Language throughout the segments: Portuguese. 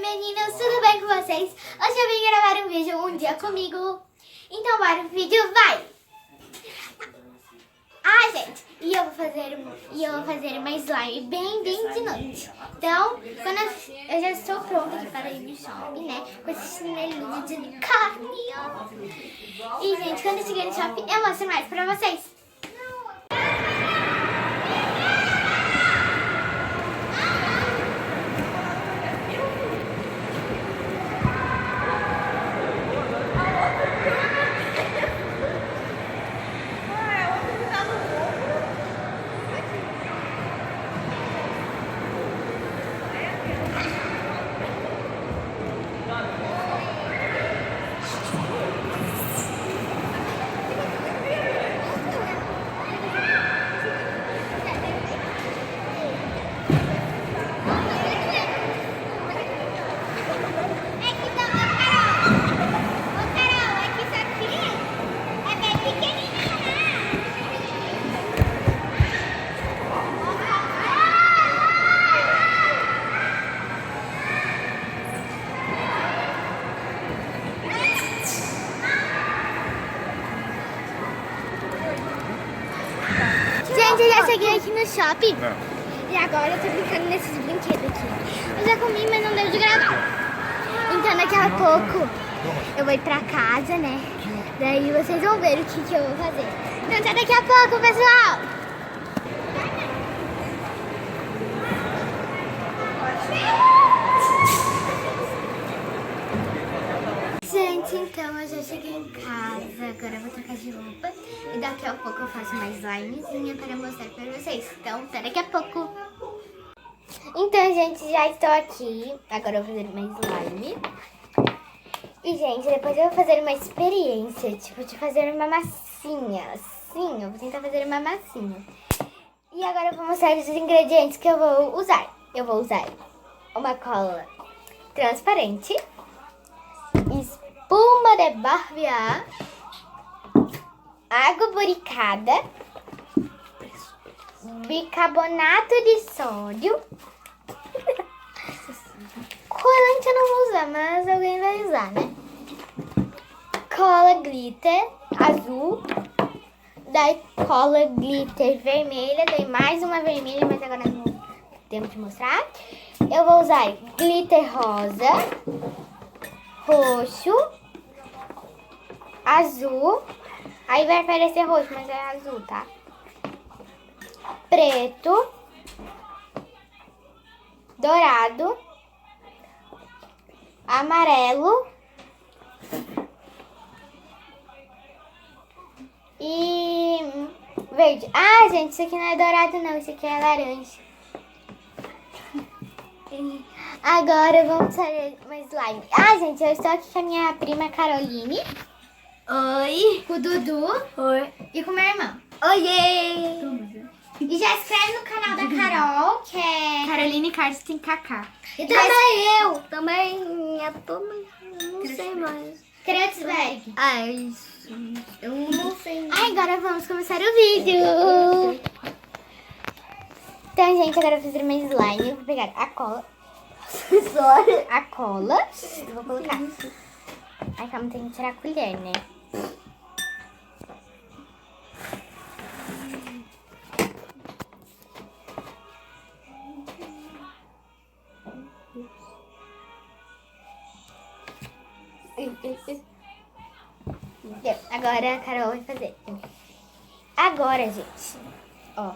meninos, tudo bem com vocês? Hoje eu vim gravar um vídeo, um dia comigo. Então bora pro vídeo, vai! Ah, gente, e eu vou fazer uma slime bem de noite. Então, quando eu já estou pronta aqui para ir no shopping, né? Com esse chinelinho de unicórnio. E, gente, quando eu chegar no shopping, eu mostro mais pra vocês. Gente, eu já cheguei aqui no shopping. E agora eu tô brincando nesses brinquedos aqui. Eu já comi, mas não deu de gravar. Então daqui a pouco eu vou ir pra casa, né? Daí vocês vão ver o que eu vou fazer. Então até daqui a pouco, pessoal! Gente, então eu já cheguei em casa, agora eu vou trocar de roupa e daqui a pouco eu faço uma slimezinha para mostrar para vocês. Então, até daqui a pouco. Então, gente, já estou aqui. Agora eu vou fazer uma slime. E, gente, depois eu vou fazer uma experiência, tipo, de fazer uma massinha. Assim, eu vou tentar fazer uma massinha. E agora eu vou mostrar os ingredientes que eu vou usar. Eu vou usar uma cola transparente, espuma de barbear, água boricada, bicarbonato de sódio. Corante eu não vou usar, mas alguém vai usar, né? Cola glitter azul, daí cola glitter vermelha, daí mais uma vermelha, mas agora não temos que mostrar. Eu vou usar glitter rosa, roxo, azul, aí vai aparecer roxo, mas é azul, tá? Preto, dourado, amarelo e verde. Ah, gente, isso aqui não é dourado não, isso aqui é laranja. Agora vamos fazer uma slime. Ah, gente, eu estou aqui com a minha prima Caroline. Oi. Com o Dudu. Oi. E com o meu irmão. Oiê. E já inscreve no canal da Carol, que é Caroline Carlos tem Kaká. E também eu. Também minha turma. Não sei mais. Kreuzberg. Ah, isso. Eu não sei. Agora vamos começar o vídeo. Então, gente, agora eu vou fazer uma slime. Eu vou pegar a cola. A cola. Eu vou colocar. Ai, calma, tem que tirar a colher, né? Deu. Agora a Carol vai fazer. Agora, gente. Ó.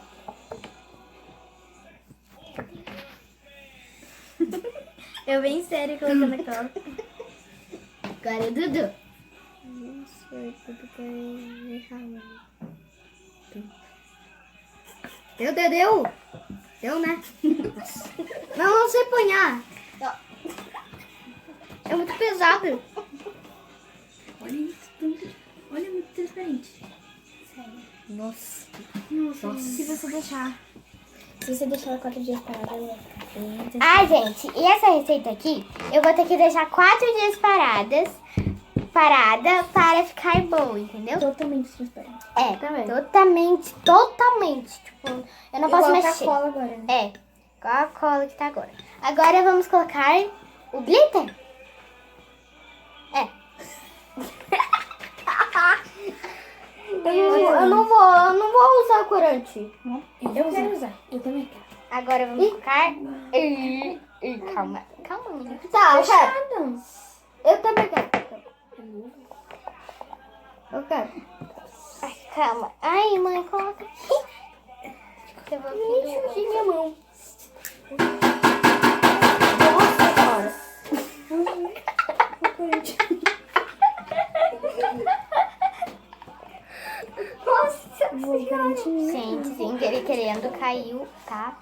Eu bem sério colocando a cola. Agora o Dudu. Não sei, tudo que é errado. Deu. Deu, né? Não sei punhar. É muito pesado. Olha isso, olha, muito transparente. Sério. Nossa. Se você deixar. Se você deixar ela 4 dias parada, ela vai ficar. Ah, gente, e essa receita aqui, eu vou ter que deixar 4 dias parada para ficar boa, entendeu? Totalmente transparente. É, Também. totalmente. Tipo, eu não posso Igual mexer. a cola agora, né? É, igual a cola que tá agora. Agora vamos colocar O glitter? É. Eu não vou usar corante. Eu quero usar. Eu também quero. Agora vamos colocar. Calma, calma, menina. Tá, eu quero. Eu também quero. Eu quero. Ai, calma. Ai, mãe, coloca aqui. Eu vou Ixi, minha mão. Nossa, gente, sem querer querendo, caiu, tá?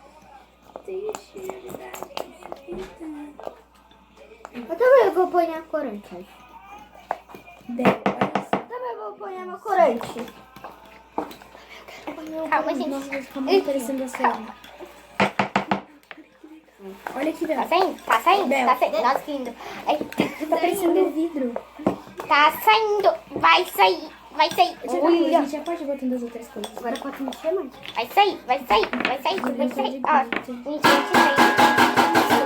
Eu também vou pôr a corante. Olha Eu também vou pôr a corante. Calma, gente. Nossa, vai ficar muito parecendo a cena. Olha aqui, Tá Bel. saindo? Tá saindo? Bel. Tá saindo. Nossa, que lindo. Ai, Tá parecendo um vidro. tá saindo. Vai sair. Vai sair. Você tá a gente já pode botando as outras coisas. Agora pode mexer mais. Vai sair, vai sair, vai sair, vai sair. Ó, gente,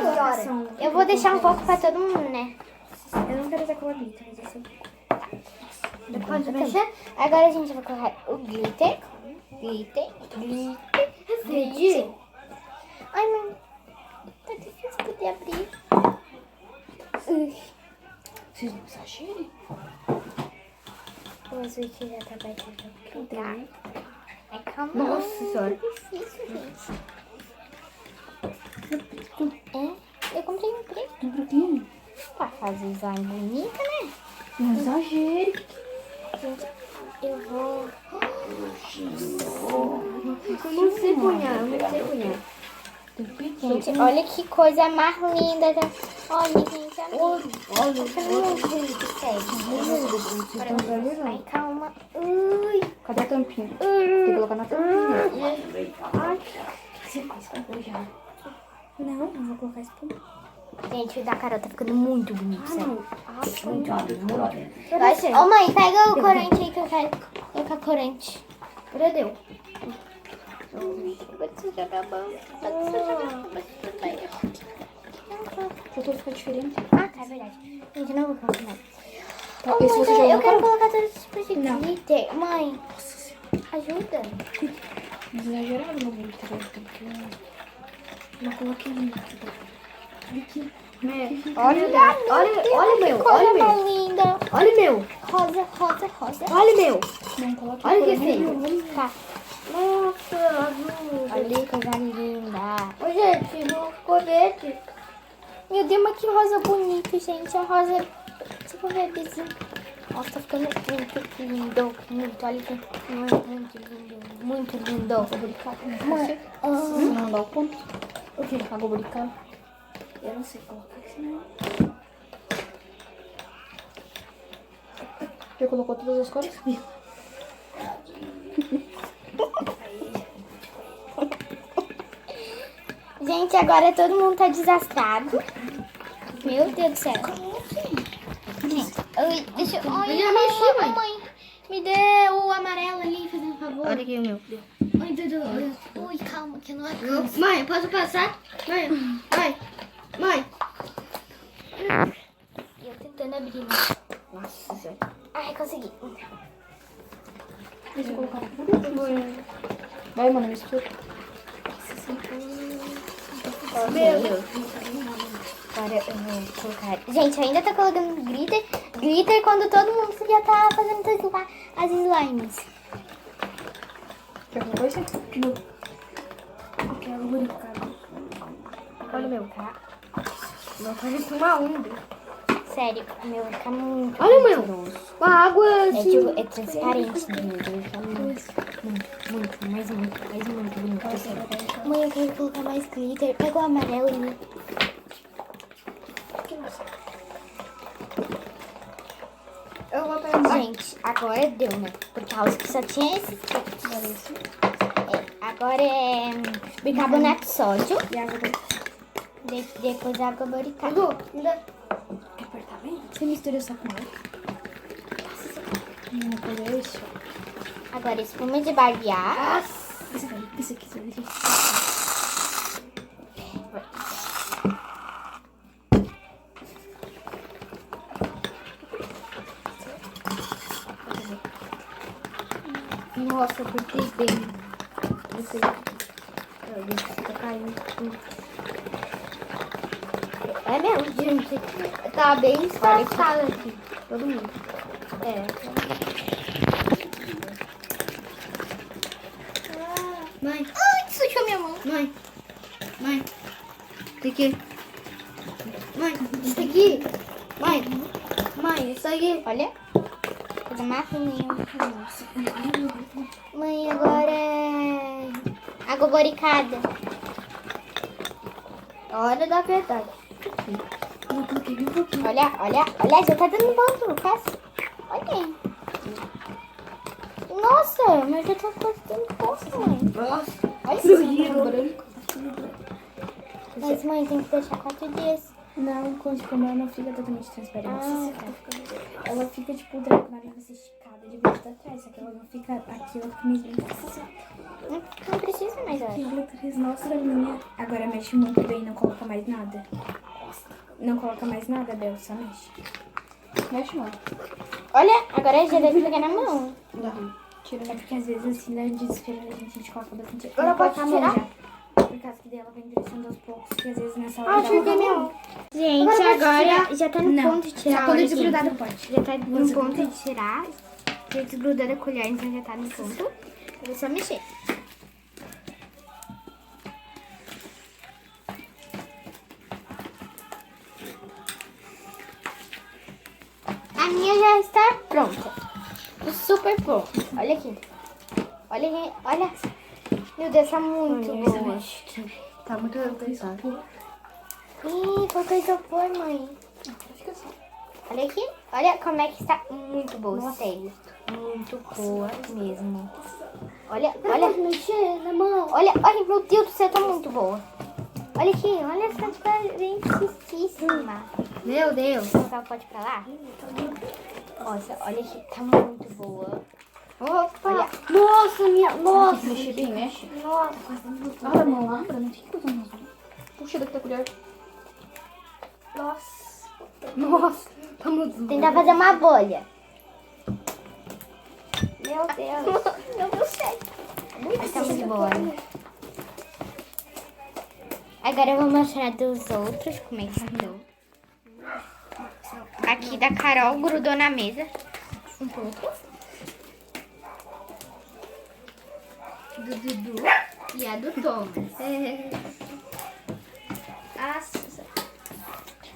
Colocação. eu vou deixar um pouco pra todo mundo, né? Eu não quero usar com a glitter, mas esse aqui. Pode mexer? Agora a gente vai colocar o glitter. Glitter, glitter, glitter. Ai, mãe. Tá difícil de abrir. Vocês não exagerem? O azul aqui já tá batendo. Não tem, né? Ai, calma. Nossa senhora. É difícil, gente. É, eu comprei um preto Um pouquinho. pra fazer slime bonita, né? Não exagere. Gente, eu vou... Eu não sei punhar, eu não sei punhar. Gente, olha que coisa mais linda. Olha, gente, olha. Olha, Tá muito bonito, sério. Agora, ai, calma. Ui. Cadê a tampinha? Tem que colocar na tampinha. Não, eu vou colocar espuma. Gente, o da Carol tá ficando muito bonito, sério. Vai ser. Ô, mãe, pega o corante aí que eu quero colocar corante. Perdeu. Vou te jogar a mão. Vou te jogar a mão. Faltou ficar diferente. Ah, tá, é verdade. Gente, eu não vou colocar nada. Tá, Ô, esse mãe, você jogou eu na quero cara? colocar todos os tipos de Não. glitter. Mãe, ajuda. Exagerado no glitter. Não coloquei muito. Aqui. Olha, olha meu, Coisa olha meu. mais linda. Olha meu, Rosa, rosa, rosa. olha meu. Não coloquei. Olha que cor feio. nenhuma. Tá. Nossa, azul. Olha que coisa linda. Ô, gente, não ficou verde. Meu Deus, mas que rosa bonito, gente. A rosa, tipo, verdezinho. Nossa, tá ficando muito lindo. Muito, olha que muito lindo. Muito lindo. Mãe, Ah, não dá o ponto. O que? Água boricada? Eu não sei colocar isso não. Já colocou todas as cores? gente, agora todo mundo tá desastrado. Meu Deus do céu. Gente, oi, deixa eu... Oi, Eu já mexi, mãe. mãe. Me dê o amarelo ali, fazendo favor. Olha aqui o meu. Oi, Dudu. Ui, calma, que eu não alcanço. Mãe, posso passar? Mãe, mãe, mãe. E eu tentando abrir, né? Nossa senhora. Ai, consegui. Deixa eu colocar. Vai, mano, mistura. Meu Deus. Agora eu vou colocar... Gente, eu ainda tô colocando glitter. Glitter quando todo mundo já tá fazendo as slimes. Quer colocar isso? Não. Eu quero boricado. Olha o meu. Tá? Meu parece uma onda. Sério, o meu vai ficar muito... Olha o meu. gostoso. Com a água É, assim. tipo, é transparente, né? Vai ficar muito, mais muito bonito. Sério. Mãe, eu quero colocar mais glitter. Pega o amarelo ali. Eu vou pegar. Gente, agora deu, né? Por causa que só tinha esses três. Agora é bicarbonato de sódio. E água boricada. Depois água boricada. Dudu, me dá. Quer apertar bem? Você mistura só com água? Não, fazer isso. Agora espuma de barbear. Isso aqui, deixa eu Nossa, eu cortei bem. Isso aí. Tá caindo tudo. É mesmo, gente. Tá bem espaçado aqui. Todo mundo. É. Mãe. Ai, sujou minha mão. Mãe. Mãe. Isso aqui. Mãe, isso aqui. Mãe. Mãe, isso aqui. Olha. Coisa mais ruim. Mãe, agora é água boricada. Hora da verdade. Olha, olha, olha, já tá dando ponto, Lucas. Olha aí. Nossa, mas já tá quase dando ponto, mãe. Nossa. Olha Sujeira. isso. Mas, mãe, tem que deixar 4 dias. Não, quando como ela não fica totalmente transparente. Ah, Ela fica tipo, na hora que você esticada de vez atrás, só que ela não fica aqui, ela fica meio não precisa mais, olha. Nossa, minha. Agora mexe muito bem, não coloca mais nada. Não coloca mais nada, Bel, só mexe. Mexe, mano. Olha, agora já deve pegar na mão. Não. Tira. É porque às vezes assim, né, de desespero, a gente coloca bastante. Agora pode coloca a mão tirar? já. Por causa que dela vai endurecendo aos poucos, porque às vezes nessa hora. Joguei minha mão. Gente, agora já tá no Não, ponto de tirar. só quando olha, desgrudar gente. do pote. Já tá no ponto de tirar. Já desgrudou da colher, então já tá no ponto. É só mexer. A minha já está pronta. Super pronta. Olha aqui. Olha aqui. Olha. Meu Deus, tá muito boa. Tá muito pesado. Ih, colocou isopor, mãe. Fica assim. Olha aqui. Olha como é que está muito boa, sério. Muito boa mesmo. Olha, olha. Mexer na mão. Olha, olha, meu Deus do céu, tá muito boa. Olha aqui, olha essa diferentíssima. Meu Deus. Vou colocar o pote pra lá. Nossa, olha aqui, tá muito boa. Opa! Olha. Nossa, minha. Nossa! Tem que mexer bem, mexe. Nossa! Olha a mão, lembra? Não fica usando as mãos. Puxa daqui da colher. Nossa! Nossa, tá muito Tentar fazer uma bolha. Meu Deus! Não deu certo. Mas tá muito boa. Agora eu vou mostrar dos outros como é que estão. Aqui da Carol grudou na mesa. Um pouco. Do Dudu e a do Thomas.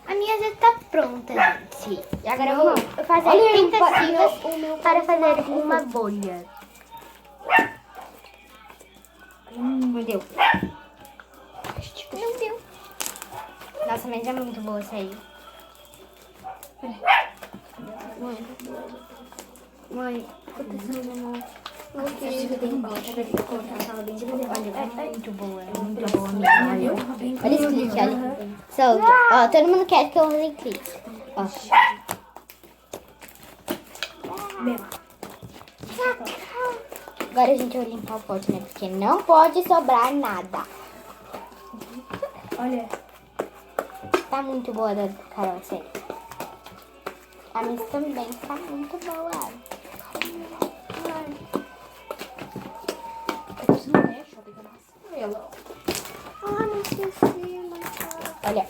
A minha já tá pronta, gente. E agora eu vou fazer tentativas para fazer uma bolha. Não deu. Não deu. Nossa, mas é muito boa essa aí. Mãe, aconteceu na mão. É muito boa mesmo. Olha esse clique, olha. Ó, todo mundo quer que eu use clique. Ó. Agora a gente vai limpar o pote, né? Porque não pode sobrar nada. Olha. Tá muito boa da Carol, sério. A minha também tá muito boa. Você não mexe, ó, tem que amassar ela. Ah, não esqueci, olha.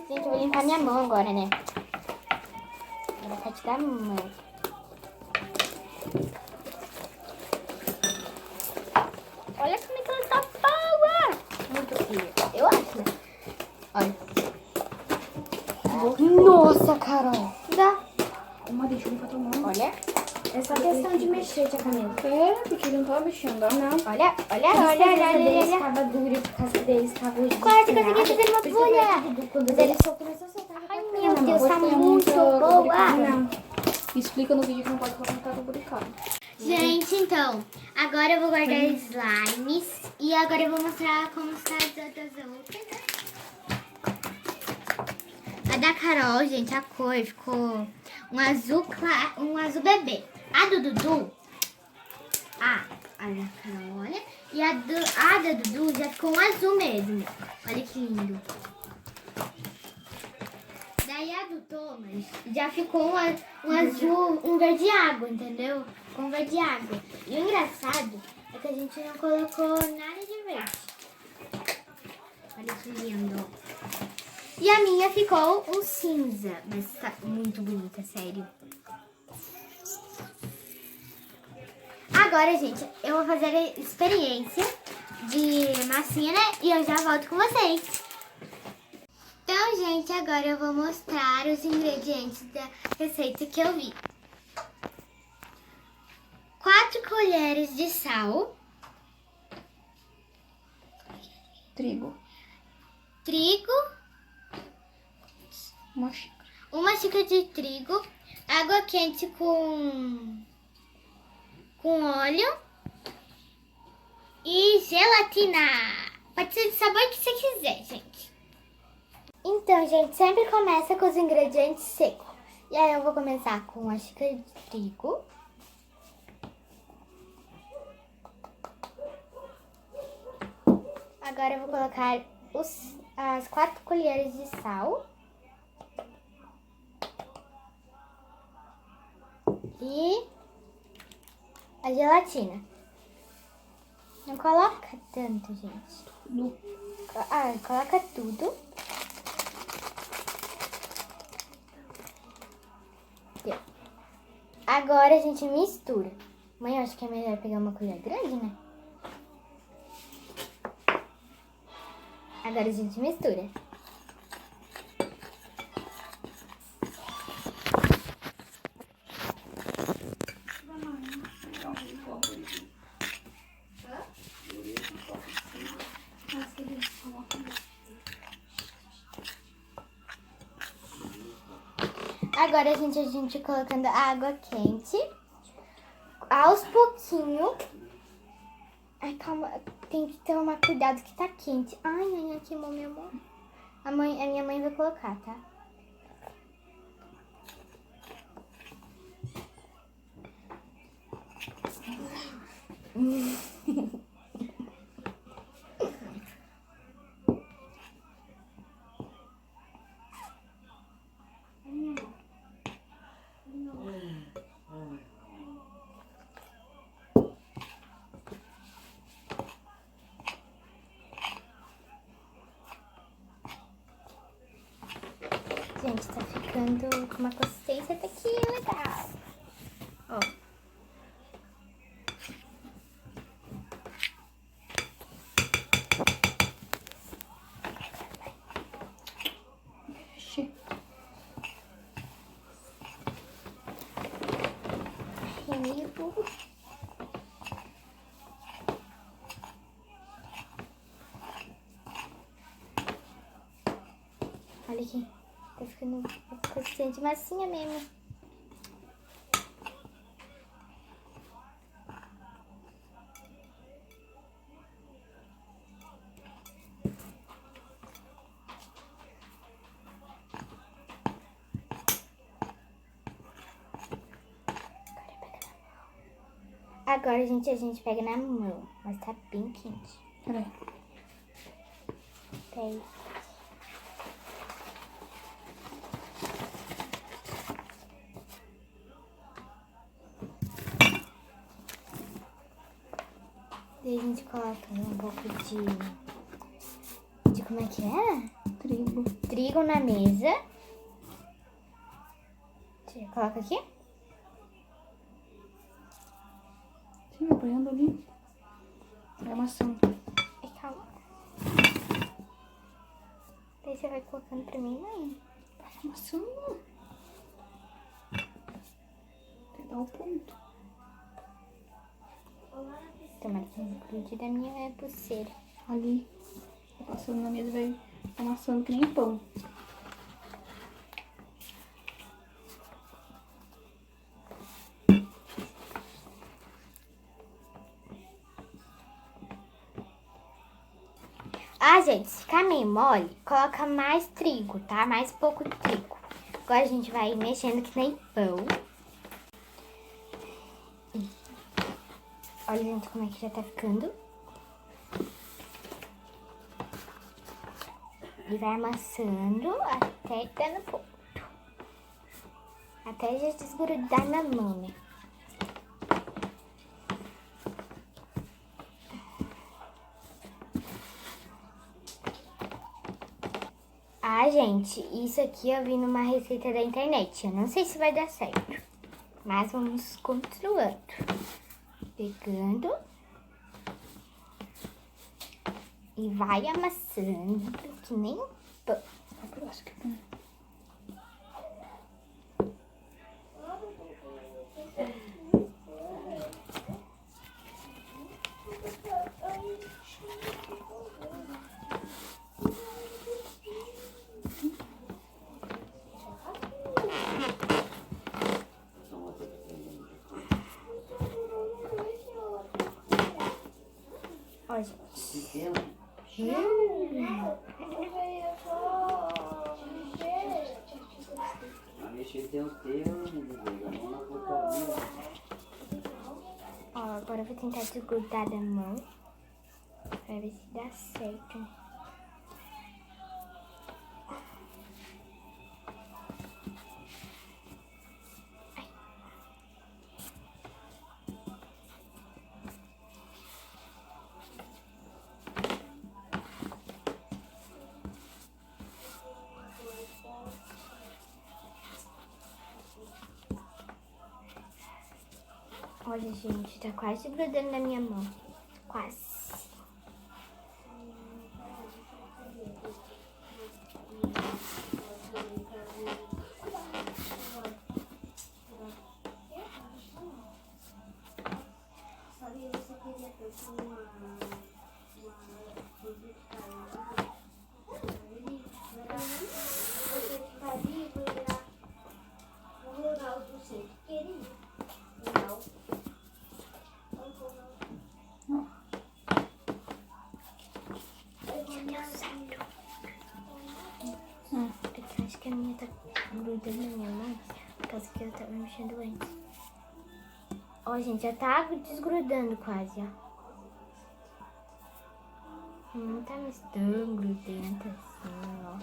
Gente, eu vou limpar minha mão agora, né? Agora vai te dar a mão. Olha como é que ela tá boa. Muito fria. Eu acho, né? Olha. Nossa, Carol. Dá. Uma deixa eu limpar tua mão. Olha. É só questão de mexer, tia Camila. É, porque ele não tava mexendo, ó. Não. Olha, olha. Estava duro por causa deles, estava Quase consegui fazer uma bolha. Quando ele soltou, começou a soltar. Ai, meu Deus, tá muito boa. Não. Explica no vídeo que não pode colocar no buricado. Gente, então, agora eu vou guardar slimes e agora eu vou mostrar como está as outras, né? A da Carol, gente, a cor ficou um azul claro, um azul bebê. A do Dudu, a da Carol, olha, e a da Dudu já ficou um azul mesmo. Olha que lindo. Daí a do Thomas já ficou um azul, um verde água, entendeu? escova de água. E o engraçado é que a gente não colocou nada de verde. Olha que lindo. E a minha ficou um cinza, mas tá muito bonita, sério. Agora, gente, eu vou fazer a experiência de massinha, né? E eu já volto com vocês. Então, gente, agora eu vou mostrar os ingredientes da receita que eu vi. 4 colheres de sal. Trigo. Trigo. Uma xícara. 1 xícara de trigo. Água quente com óleo. E gelatina. Pode ser do sabor que você quiser, gente. Então, gente, sempre começa com os ingredientes secos. E aí eu vou começar com 1 xícara de trigo. Agora eu vou colocar as 4 colheres de sal. E a gelatina. Não coloca tanto, gente. Coloca tudo. Agora a gente mistura. Mãe, eu acho que é melhor pegar uma colher grande, né? Agora a gente mistura. Agora a gente colocando a água quente. Aos pouquinhos. Ai, calma. Tem que tomar cuidado que tá quente. Ai, queimou minha mão. A minha mãe vai colocar, tá? Gente, tá ficando com uma consistência até que legal. Ó. Amigo. Olha aqui. Tá ficando consistente massinha mesmo. Agora, gente, a gente pega na mão. Mas tá bem quente. Peraí. Peraí. Daí a gente coloca um pouco de como é que é? Trigo. Trigo na mesa. Coloca aqui. Sim, apoiando ali. Vai amassando. Ai, calma. Daí você vai colocando pra mim, mãe. Vai amassando. Pegar o ponto. Tomara que não grude da minha pulseira. Ali. Vai passando na mesa, vai amassando que nem pão. Ah, gente, se ficar meio mole, coloca mais trigo, tá? Mais pouco trigo. Agora a gente vai mexendo que nem pão. Olha, gente, como é que já tá ficando. E vai amassando até dar no ponto. Até já desgrudar na mão, né? Ah, gente, isso aqui eu vi numa receita da internet. Eu não sei se vai dar certo. Mas vamos continuando. Pegando. E vai amassando que nem pão. Eu acho que não. Ó, gente. Ó, agora eu vou tentar desgrudar da mão. Pra ver se dá certo. Olha, gente, tá quase grudando na minha mão. Quase. Eu acho que a minha tá grudando na minha mão, por causa que eu tava mexendo antes. Ó, gente, já tá desgrudando quase, ó. Não tá mais tão grudenta assim, ó.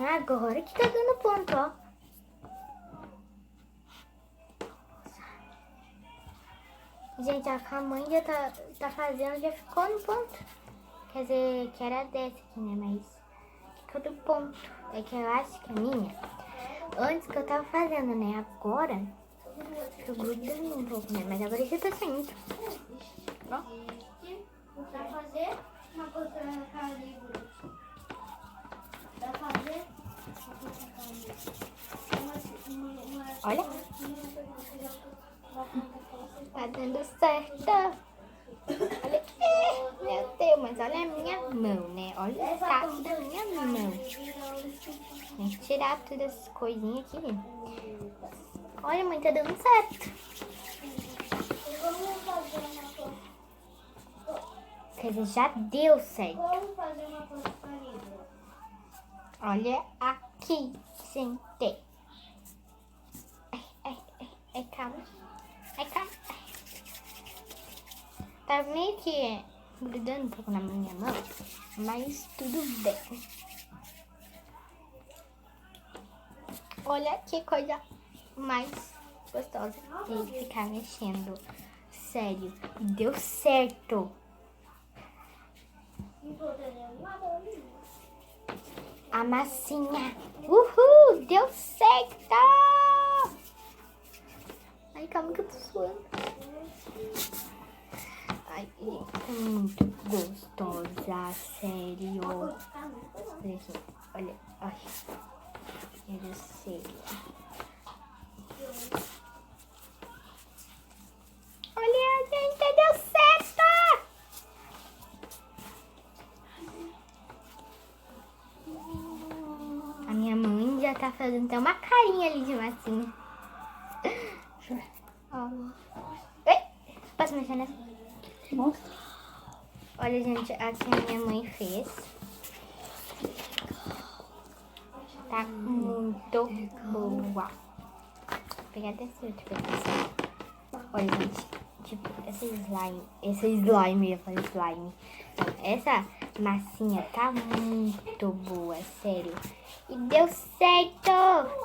Agora que tá dando ponto, ó. Gente, a mãe já tá fazendo, já ficou no ponto. Quer dizer, que era dessa aqui, né? Mas ficou do ponto. É que eu acho que a minha, antes que eu tava fazendo, né? Agora, tô grudando um pouco, né? Mas agora já tá saindo. Ó. Pra fazer uma coisa pra fazer Olha. Tá dando certo. Olha. Meu Deus, mas olha a minha mão, né? Olha o tato da minha mão. Tem que tirar todas essas coisinhas aqui. Olha, mãe, tá dando certo. Quer dizer, já deu certo. Vamos fazer uma coisa pra livro. Olha aqui, gente. Ai, calma. Ai, calma. Tá meio que grudando um pouco na minha mão, mas tudo bem. Olha que coisa mais gostosa de ficar mexendo. Sério, deu certo. A massinha. Uhul, deu certo. Ai, calma que eu tô suando. Ai, é muito gostosa, sério. Olha aqui, olha, olha. Eu sei. Olha, gente, deu certo! A minha mãe já tá fazendo até uma carinha ali de massinha. Deixa eu ver. Ó. Ei, posso mexer nessa? Mostra. Olha, gente, aqui a minha mãe fez. Tá muito boa. Vou pegar até esse outro pedaço. Olha, gente, tipo, esse slime, eu ia falar slime. Então, massinha tá muito boa, sério. E deu certo!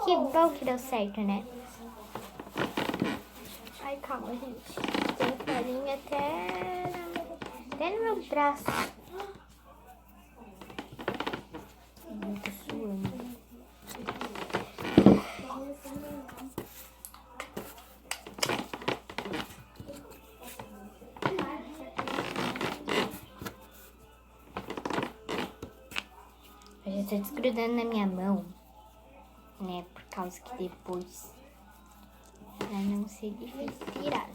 Que bom que deu certo, né? Ai, calma, gente. Tem farinha até no meu braço. Muito suando. Eu já tô desgrudando na minha mão, né? Por causa que depois pra não ser difícil tirar.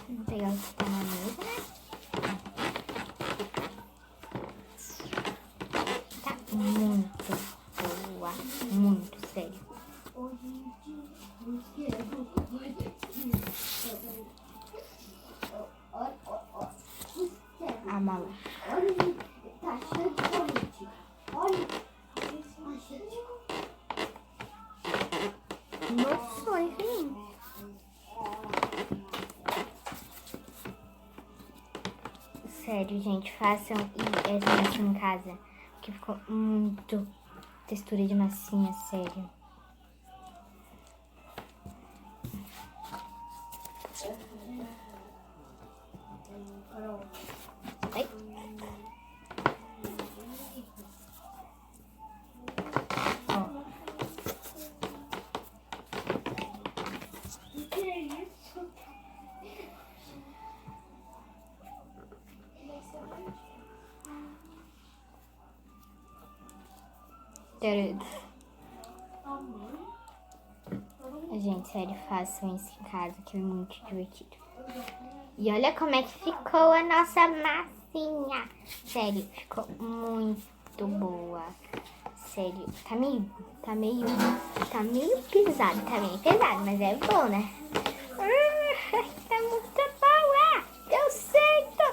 Vou pegar o que tá na mesa, né? Tá muito boa, muito sério. A mala. Nossa, enfim. Sério, gente, façam essa massa em casa, que ficou muito textura de massinha, sério. Ai. Ó. Gente, sério, façam isso em casa, que é muito divertido. E olha como é que ficou a nossa massinha. Sério, ficou muito boa. Sério, tá meio pesado, mas é bom, né? Tá muito boa! Deu certo!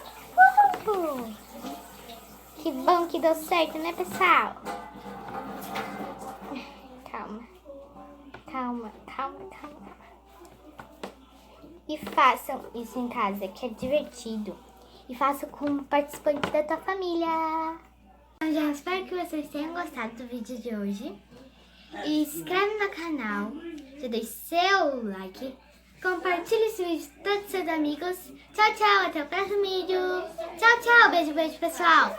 Que bom que deu certo, né, pessoal? Calma. E façam isso em casa, que é divertido. E façam como participante da tua família. Eu já espero que vocês tenham gostado do vídeo de hoje. E se inscreve no canal, já deixe seu like, compartilhe esse vídeo com todos os seus amigos. Tchau, tchau, até o próximo vídeo. Tchau, beijo, pessoal.